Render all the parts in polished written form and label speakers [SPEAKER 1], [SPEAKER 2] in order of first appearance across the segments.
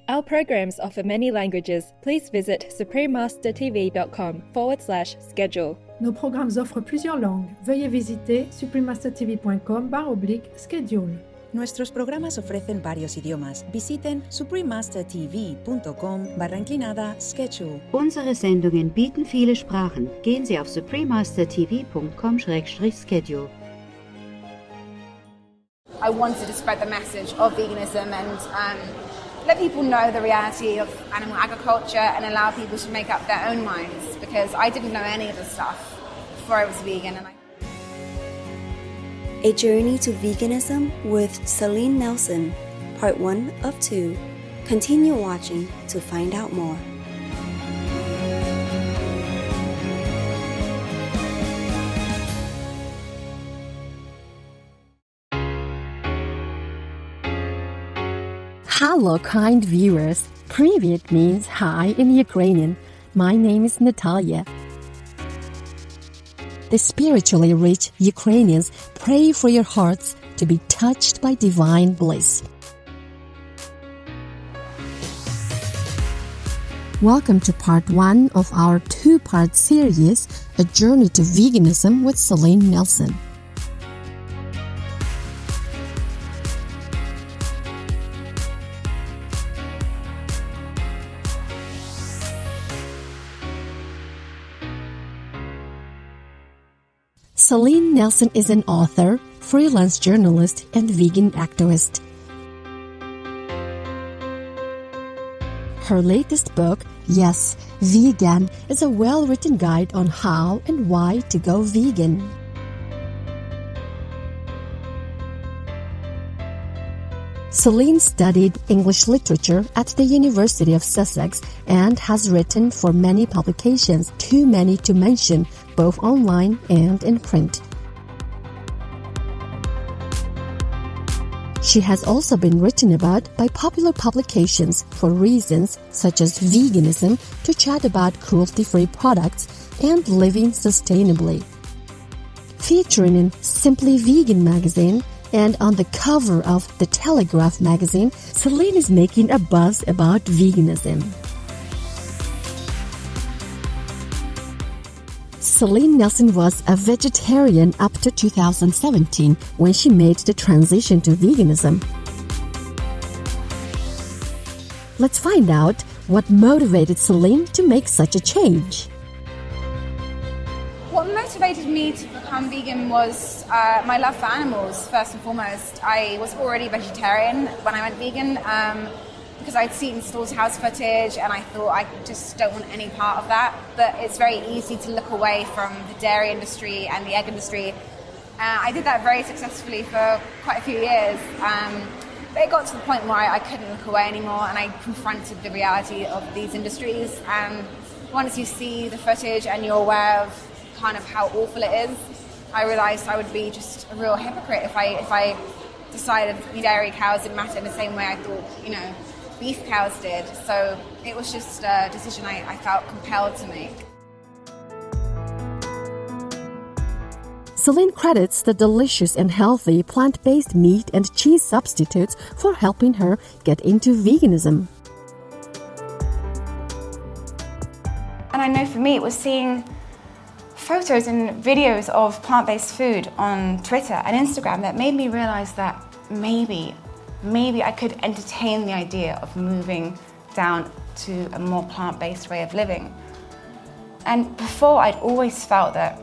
[SPEAKER 1] Our programs offer many languages. Please visit suprememastertv.com/schedule.
[SPEAKER 2] Nos programmes offrent plusieurs langues. Veuillez visiter suprememastertv.com/schedule.
[SPEAKER 3] Nuestros programas ofrecen varios idiomas. Visiten suprememastertv.com/schedule.
[SPEAKER 4] Unsere Sendungen bieten viele Sprachen. Gehen Sie auf suprememastertv.com/schedule.
[SPEAKER 5] I wanted to spread the message of veganism and let people know the reality of animal agriculture and allow people to make up their own minds, because I didn't know any of the stuff before I was vegan.
[SPEAKER 6] A Journey to Veganism with Selene Nelson, Part 1 of 2. Continue watching to find out more.
[SPEAKER 7] Hello, kind viewers. Привет means hi in Ukrainian. My name is Natalia. The spiritually rich Ukrainians pray for your hearts to be touched by divine bliss. Welcome to part 1 of our 2-part series, A Journey to Veganism with Selene Nelson. Selene Nelson is an author, freelance journalist, and vegan activist. Her latest book, Yes, Vegan, is a well-written guide on how and why to go vegan. Celine studied English literature at the University of Sussex and has written for many publications, too many to mention, both online and in print. She has also been written about by popular publications for reasons such as veganism, to chat about cruelty-free products, and living sustainably. Featuring in Simply Vegan magazine and on the cover of The Telegraph magazine, Celine is making a buzz about veganism. Selene Nelson was a vegetarian up to 2017 when she made the transition to veganism. Let's find out what motivated Selene to make such a change.
[SPEAKER 5] What motivated me to become vegan was my love for animals, first and foremost. I was already vegetarian when I went vegan because I'd seen slaughterhouse footage and I thought I just don't want any part of that. But it's very easy to look away from the dairy industry and the egg industry. I did that very successfully for quite a few years. But it got to the point where I couldn't look away anymore, and I confronted the reality of these industries. And once you see the footage and you're aware of kind of how awful it is, I realized I would be just a real hypocrite if I decided dairy cows didn't matter in the same way I thought, beef cows did. So it was just a decision I felt compelled to make.
[SPEAKER 7] Celine credits the delicious and healthy plant-based meat and cheese substitutes for helping her get into veganism.
[SPEAKER 8] And I know for me it was seeing photos and videos of plant-based food on Twitter and Instagram that made me realize that maybe I could entertain the idea of moving down to a more plant-based way of living. And before, I'd always felt that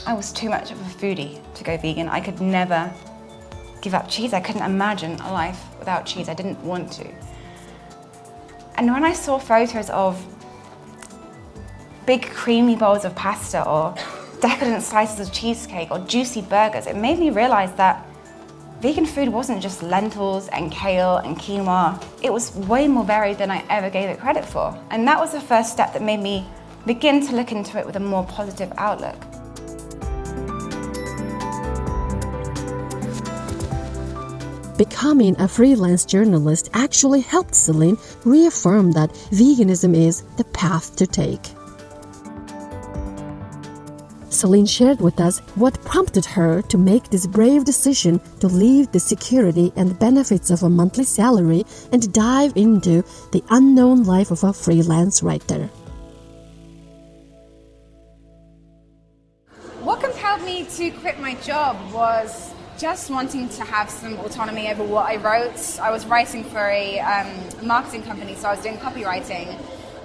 [SPEAKER 8] I was too much of a foodie to go vegan. I could never give up cheese. I couldn't imagine a life without cheese. I didn't want to. And when I saw photos of big creamy bowls of pasta or decadent slices of cheesecake or juicy burgers, it made me realize that vegan food wasn't just lentils and kale and quinoa. It was way more varied than I ever gave it credit for. And that was the first step that made me begin to look into it with a more positive outlook.
[SPEAKER 7] Becoming a freelance journalist actually helped Celine reaffirm that veganism is the path to take. Celine shared with us what prompted her to make this brave decision to leave the security and benefits of a monthly salary and dive into the unknown life of a freelance writer.
[SPEAKER 5] What compelled me to quit my job was just wanting to have some autonomy over what I wrote. I was writing for a marketing company, so I was doing copywriting.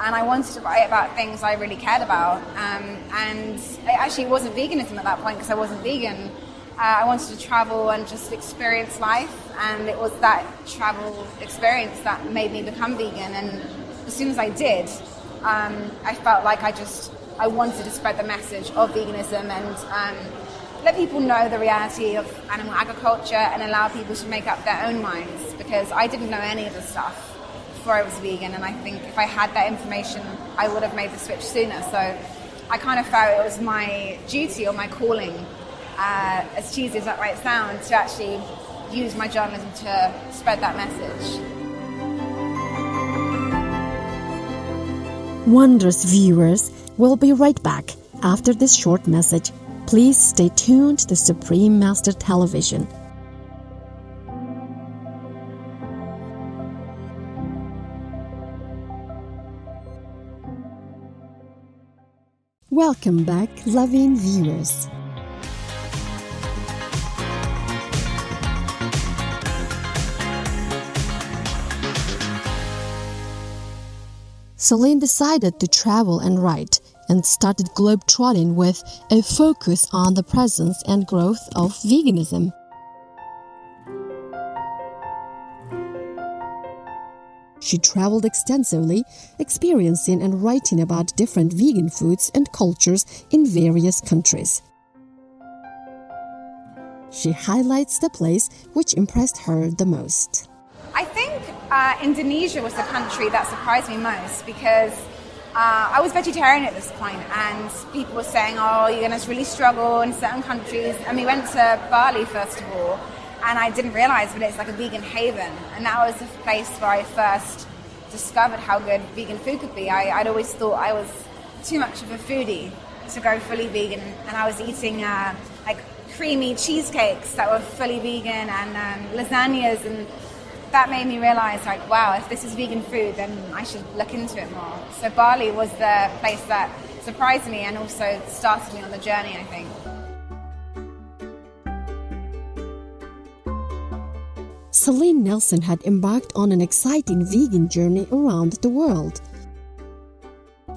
[SPEAKER 5] And I wanted to write about things I really cared about. And it wasn't veganism at that point because I wasn't vegan. I wanted to travel and just experience life. And it was that travel experience that made me become vegan. And as soon as I did, I felt like I wanted to spread the message of veganism and let people know the reality of animal agriculture and allow people to make up their own minds, because I didn't know any of the stuff before I was vegan, and I think if I had that information I would have made the switch sooner. So I kind of felt it was my duty or my calling, as cheesy as that might sound, to actually use my journalism to spread that message.
[SPEAKER 7] Wondrous viewers, we'll be right back after this short message. Please stay tuned to Supreme Master Television. Welcome back, loving viewers. Celine decided to travel and write, and started globetrotting with a focus on the presence and growth of veganism. She traveled extensively, experiencing and writing about different vegan foods and cultures in various countries. She highlights the place which impressed her the most.
[SPEAKER 5] I think Indonesia was the country that surprised me most, because I was vegetarian at this point, and people were saying, oh, you're going to really struggle in certain countries. And we went to Bali, first of all, and I didn't realize, but it's like a vegan haven. And that was the place where I first discovered how good vegan food could be. I'd always thought I was too much of a foodie to go fully vegan, and I was eating like creamy cheesecakes that were fully vegan and lasagnas, and that made me realize, like, wow, if this is vegan food, then I should look into it more. So Bali was the place that surprised me and also started me on the journey, I think.
[SPEAKER 7] Selene Nelson had embarked on an exciting vegan journey around the world.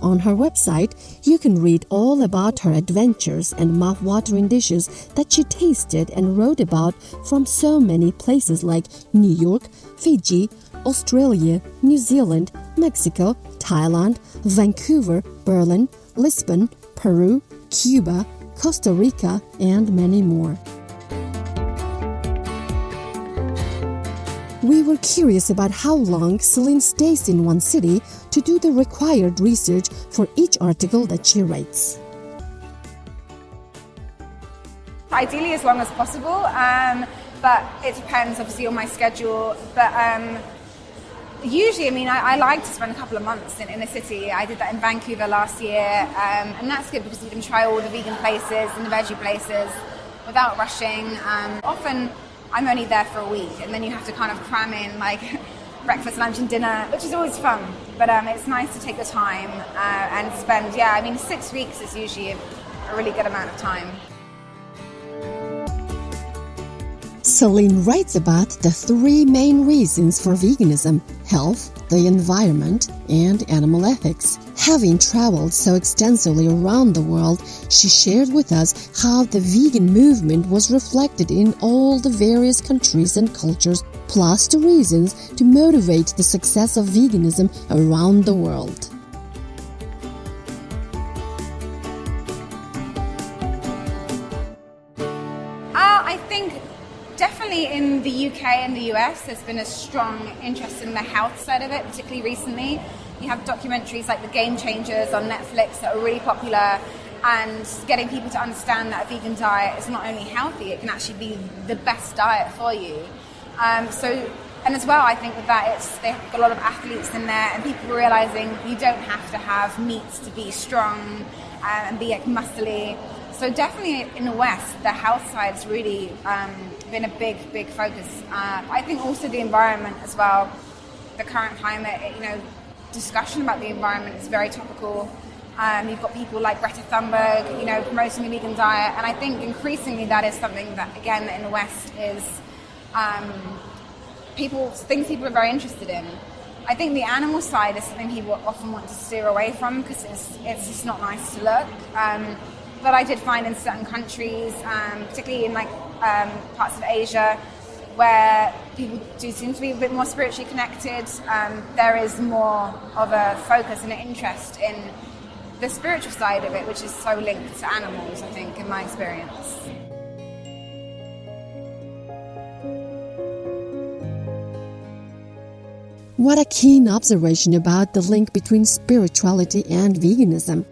[SPEAKER 7] On her website, you can read all about her adventures and mouth-watering dishes that she tasted and wrote about from so many places like New York, Fiji, Australia, New Zealand, Mexico, Thailand, Vancouver, Berlin, Lisbon, Peru, Cuba, Costa Rica, and many more. We were curious about how long Celine stays in one city to do the required research for each article that she writes.
[SPEAKER 5] Ideally as long as possible, but it depends obviously on my schedule. But usually, I like to spend a couple of months in a city. I did that in Vancouver last year, and that's good because you can try all the vegan places and the veggie places without rushing. Often I'm only there for a week, and then you have to kind of cram in like breakfast, lunch and dinner, which is always fun. But it's nice to take the time and spend, 6 weeks is usually a really good amount of time.
[SPEAKER 7] Celine writes about the 3 main reasons for veganism: health, the environment, and animal ethics. Having traveled so extensively around the world, she shared with us how the vegan movement was reflected in all the various countries and cultures, plus the reasons to motivate the success of veganism around the world.
[SPEAKER 5] I think definitely in the UK and the US there's been a strong interest in the health side of it, particularly recently. You have documentaries like The Game Changers on Netflix that are really popular, and getting people to understand that a vegan diet is not only healthy, it can actually be the best diet for you. And as well, I think with that, they've got a lot of athletes in there, and people are realizing you don't have to have meat to be strong and be like muscly. So definitely in the West, the health side's really been a big focus. I think also the environment as well, the current climate, discussion about the environment is very topical. You've got people like Greta Thunberg, promoting the vegan diet, and I think increasingly that is something that, again, in the West is things people are very interested in. I think the animal side is something people often want to steer away from because it's just not nice to look. But I did find in certain countries, particularly in parts of Asia, where people do seem to be a bit more spiritually connected, there is more of a focus and an interest in the spiritual side of it, which is so linked to animals, I think, in my experience.
[SPEAKER 7] What a keen observation about the link between spirituality and veganism.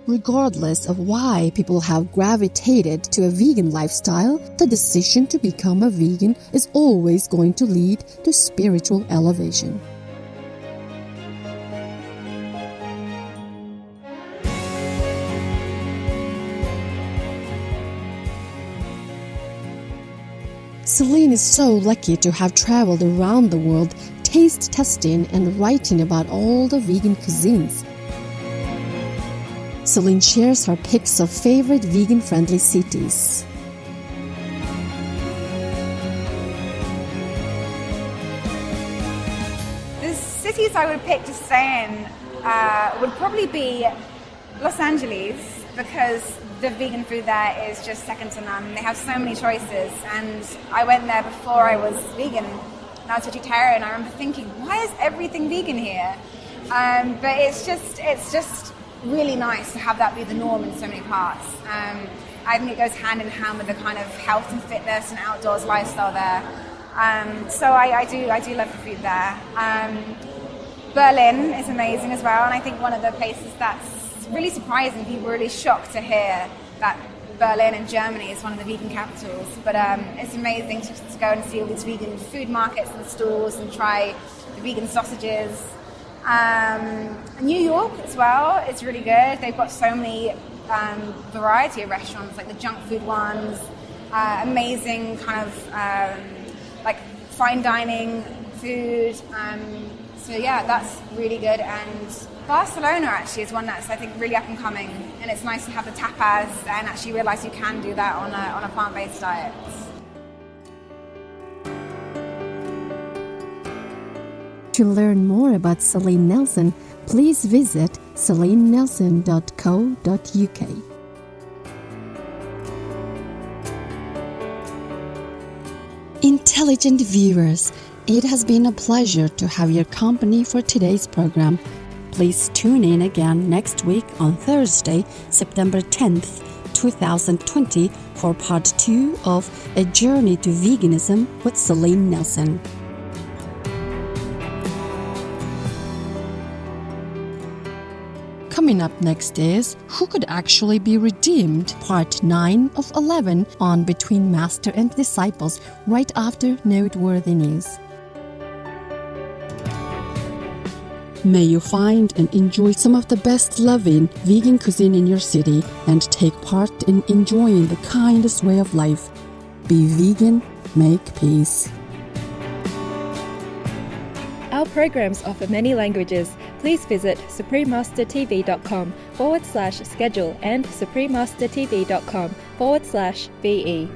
[SPEAKER 7] Regardless of why people have gravitated to a vegan lifestyle, the decision to become a vegan is always going to lead to spiritual elevation. Celine is so lucky to have traveled around the world, taste testing and writing about all the vegan cuisines. Celine shares her picks of favorite vegan-friendly cities.
[SPEAKER 5] The cities I would pick to stay in would probably be Los Angeles, because the vegan food there is just second to none. They have so many choices, and I went there before I was vegan, and I was vegetarian. I remember thinking, why is everything vegan here? But it's just really nice to have that be the norm in so many parts. I think it goes hand in hand with the kind of health and fitness and outdoors lifestyle there. So I do love the food there. Berlin is amazing as well, and I think one of the places that's really surprising, people are really shocked to hear that Berlin in Germany is one of the vegan capitals. But it's amazing to go and see all these vegan food markets and stores and try the vegan sausages. New York as well is really good. They've got so many variety of restaurants, like the junk food ones, amazing kind of fine dining food. So yeah, that's really good. And Barcelona actually is one that's, I think, really up and coming, and it's nice to have the tapas and actually realise you can do that on a plant-based diet.
[SPEAKER 7] To learn more about Selene Nelson, please visit selenenelson.co.uk. Intelligent viewers, it has been a pleasure to have your company for today's program. Please tune in again next week on Thursday, September 10th, 2020 for part 2 of A Journey to Veganism with Selene Nelson. Coming up next is Who Could Actually Be Redeemed? Part 9 of 11 on Between Master and Disciples, right after Noteworthy News. May you find and enjoy some of the best loving vegan cuisine in your city and take part in enjoying the kindest way of life. Be vegan, make peace.
[SPEAKER 1] Our programs offer many languages. Please visit suprememastertv.com/schedule and suprememastertv.com/VE.